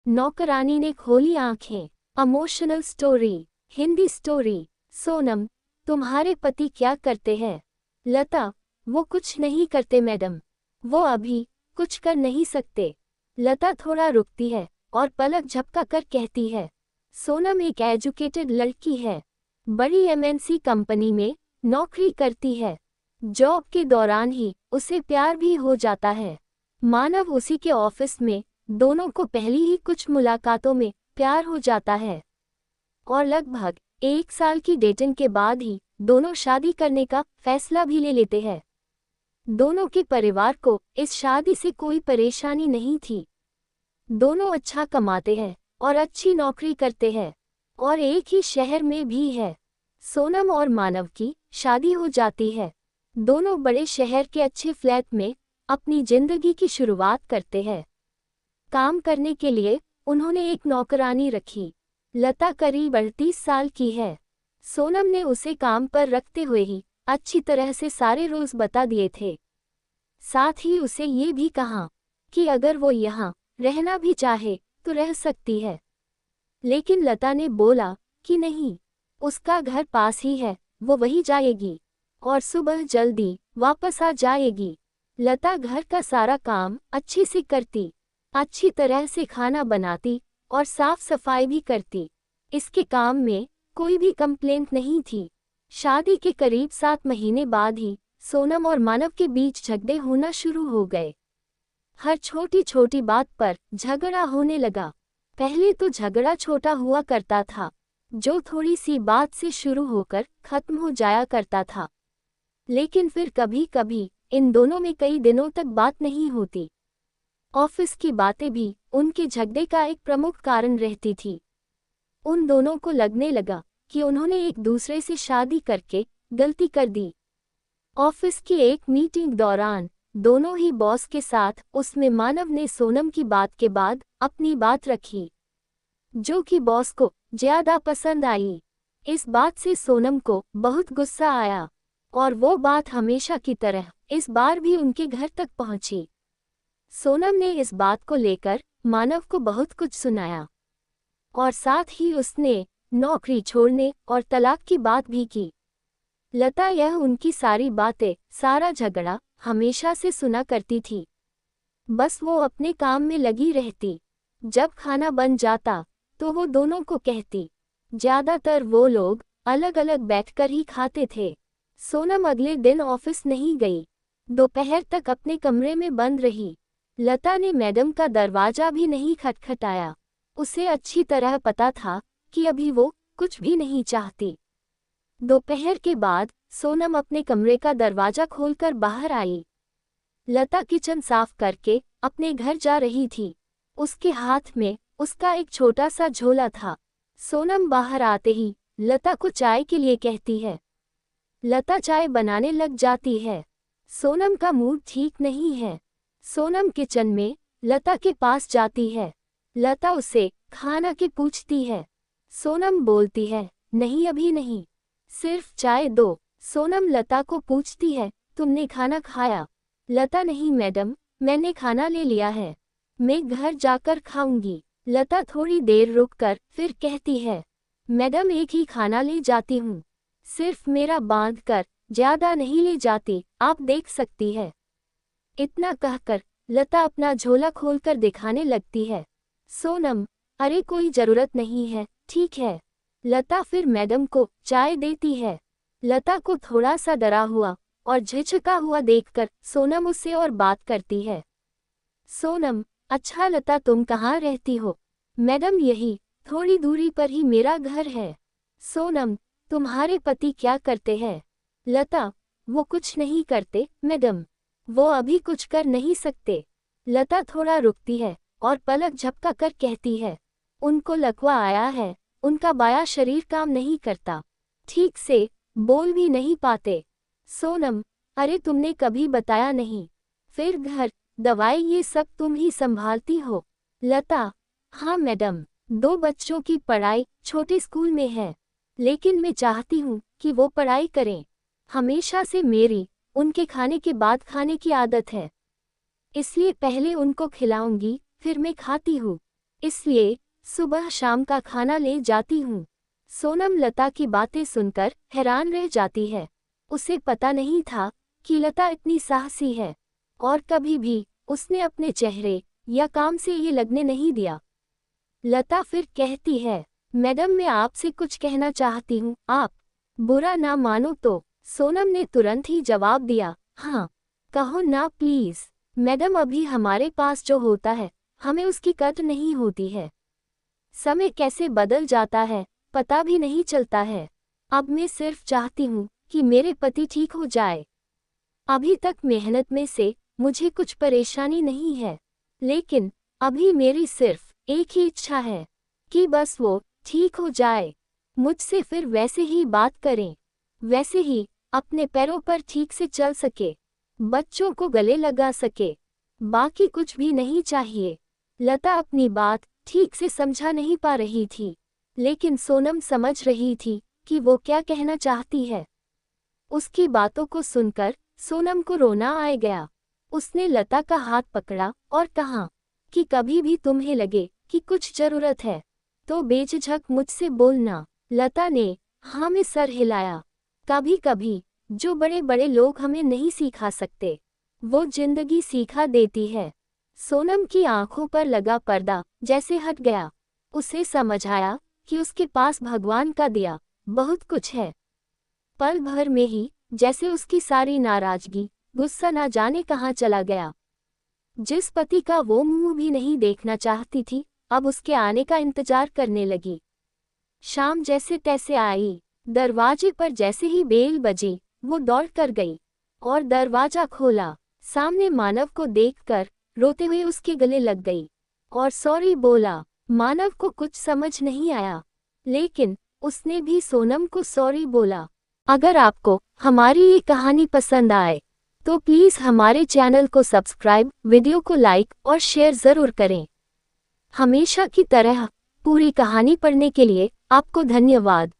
नौकरानी ने खोली आंखें। Emotional story. Hindi story. Sonam, तुम्हारे पति क्या करते हैं? लता, वो कुछ नहीं करते मैडम। वो अभी कुछ कर नहीं सकते। लता थोड़ा रुकती है और पलक झपका कर कहती है, सोनम एक एजुकेटेड लड़की है, बड़ी एमएनसी कंपनी में नौकरी करती है। जॉब के दौरान ही उसे प्यार भी हो जाता है। मानव उसी के ऑफिस में, दोनों को पहली ही कुछ मुलाकातों में प्यार हो जाता है और लगभग 1 साल की डेटिंग के बाद ही दोनों शादी करने का फैसला भी ले लेते हैं। दोनों के परिवार को इस शादी से कोई परेशानी नहीं थी। दोनों अच्छा कमाते हैं और अच्छी नौकरी करते हैं और एक ही शहर में भी है। सोनम और मानव की शादी हो जाती है। दोनों बड़े शहर के अच्छे फ्लैट में अपनी जिंदगी की शुरुआत करते हैं। काम करने के लिए उन्होंने एक नौकरानी रखी। लता करीब 38 साल की है। सोनम ने उसे काम पर रखते हुए ही अच्छी तरह से सारे रूल्स बता दिए थे। साथ ही उसे ये भी कहा कि अगर वो यहाँ रहना भी चाहे तो रह सकती है। लेकिन लता ने बोला कि नहीं, उसका घर पास ही है, वो वहीं जाएगी और सुबह जल्दी वापस आ जाएगी। लता घर का सारा काम अच्छे से करती, अच्छी तरह से खाना बनाती और साफ सफाई भी करती। इसके काम में कोई भी कंप्लेंट नहीं थी। शादी के करीब 7 महीने बाद ही सोनम और मानव के बीच झगड़े होना शुरू हो गए। हर छोटी छोटी बात पर झगड़ा होने लगा। पहले तो झगड़ा छोटा हुआ करता था, जो थोड़ी सी बात से शुरू होकर खत्म हो जाया करता था। लेकिन फिर कभी कभी इन दोनों में कई दिनों तक बात नहीं होती। ऑफिस की बातें भी उनके झगड़े का एक प्रमुख कारण रहती थी। उन दोनों को लगने लगा कि उन्होंने एक दूसरे से शादी करके गलती कर दी। ऑफिस की एक मीटिंग दौरान दोनों ही बॉस के साथ उसमें मानव ने सोनम की बात के बाद अपनी बात रखी, जो कि बॉस को ज्यादा पसंद आई। इस बात से सोनम को बहुत गुस्सा आया और वो बात हमेशा की तरह इस बार भी उनके घर तक पहुंची। सोनम ने इस बात को लेकर मानव को बहुत कुछ सुनाया और साथ ही उसने नौकरी छोड़ने और तलाक की बात भी की। लता यह उनकी सारी बातें, सारा झगड़ा हमेशा से सुना करती थी। बस वो अपने काम में लगी रहती। जब खाना बन जाता तो वो दोनों को कहती। ज्यादातर वो लोग अलग अलग बैठकर ही खाते थे। सोनम अगले दिन ऑफिस नहीं गई। दोपहर तक अपने कमरे में बंद रही। लता ने मैडम का दरवाजा भी नहीं खटखटाया। उसे अच्छी तरह पता था कि अभी वो कुछ भी नहीं चाहती। दोपहर के बाद सोनम अपने कमरे का दरवाजा खोलकर बाहर आई। लता किचन साफ करके अपने घर जा रही थी। उसके हाथ में उसका एक छोटा सा झोला था। सोनम बाहर आते ही लता को चाय के लिए कहती है। लता चाय बनाने लग जाती है। सोनम का मूड ठीक नहीं है। सोनम किचन में लता के पास जाती है। लता उसे खाना के पूछती है। सोनम बोलती है, नहीं अभी नहीं, सिर्फ चाय दो। सोनम लता को पूछती है, तुमने खाना खाया? लता, नहीं मैडम, मैंने खाना ले लिया है, मैं घर जाकर खाऊंगी। लता थोड़ी देर रुककर फिर कहती है, मैडम एक ही खाना ले जाती हूँ, सिर्फ मेरा बांध कर, ज्यादा नहीं ले जाती, आप देख सकती है। इतना कहकर लता अपना झोला खोलकर दिखाने लगती है। सोनम, अरे कोई जरूरत नहीं है, ठीक है। लता फिर मैडम को चाय देती है। लता को थोड़ा सा डरा हुआ और झिझका हुआ देखकर सोनम उससे और बात करती है। सोनम, अच्छा लता, तुम कहाँ रहती हो? मैडम, यही थोड़ी दूरी पर ही मेरा घर है। सोनम, तुम्हारे पति क्या करते हैं? लता, वो कुछ नहीं करते मैडम, वो अभी कुछ कर नहीं सकते। लता थोड़ा रुकती है और पलक झपका कर कहती है, उनको लकवा आया है, उनका बायां शरीर काम नहीं करता, ठीक से बोल भी नहीं पाते। सोनम, अरे तुमने कभी बताया नहीं, फिर घर, दवाई ये सब तुम ही संभालती हो? लता, हाँ मैडम, 2 बच्चों की पढ़ाई छोटे स्कूल में है, लेकिन मैं चाहती हूँ कि वो पढ़ाई करें। हमेशा से मेरी उनके खाने के बाद खाने की आदत है, इसलिए पहले उनको खिलाऊंगी फिर मैं खाती हूँ। इसलिए सुबह शाम का खाना ले जाती हूँ। सोनम लता की बातें सुनकर हैरान रह जाती है। उसे पता नहीं था कि लता इतनी साहसी है, और कभी भी उसने अपने चेहरे या काम से ये लगने नहीं दिया। लता फिर कहती है, मैडम मैं आपसे कुछ कहना चाहती हूँ, आप बुरा ना मानो तो। सोनम ने तुरंत ही जवाब दिया, हाँ कहो ना प्लीज। मैडम अभी हमारे पास जो होता है हमें उसकी कद्र नहीं होती है। समय कैसे बदल जाता है पता भी नहीं चलता है। अब मैं सिर्फ चाहती हूँ कि मेरे पति ठीक हो जाए। अभी तक मेहनत में से मुझे कुछ परेशानी नहीं है, लेकिन अभी मेरी सिर्फ एक ही इच्छा है कि बस वो ठीक हो जाए, मुझसे फिर वैसे ही बात करें, वैसे ही अपने पैरों पर ठीक से चल सके, बच्चों को गले लगा सके, बाकी कुछ भी नहीं चाहिए। लता अपनी बात ठीक से समझा नहीं पा रही थी, लेकिन सोनम समझ रही थी कि वो क्या कहना चाहती है। उसकी बातों को सुनकर सोनम को रोना आ गया। उसने लता का हाथ पकड़ा और कहा कि कभी भी तुम्हें लगे कि कुछ जरूरत है तो बेझिझक मुझसे बोलना। लता ने हाँ में सर हिलाया। कभी कभी जो बड़े बड़े लोग हमें नहीं सिखा सकते, वो जिंदगी सिखा देती है। सोनम की आंखों पर लगा पर्दा जैसे हट गया। उसे समझ आया कि उसके पास भगवान का दिया बहुत कुछ है। पल भर में ही जैसे उसकी सारी नाराजगी, गुस्सा ना जाने कहाँ चला गया। जिस पति का वो मुंह भी नहीं देखना चाहती थी, अब उसके आने का इंतजार करने लगी। शाम जैसे तैसे आई। दरवाजे पर जैसे ही बेल बजी, वो दौड़ कर गई और दरवाजा खोला। सामने मानव को देखकर रोते हुए उसके गले लग गई और सॉरी बोला। मानव को कुछ समझ नहीं आया, लेकिन उसने भी सोनम को सॉरी बोला। अगर आपको हमारी ये कहानी पसंद आए तो प्लीज़ हमारे चैनल को सब्सक्राइब, वीडियो को लाइक और शेयर ज़रूर करें। हमेशा की तरह पूरी कहानी पढ़ने के लिए आपको धन्यवाद।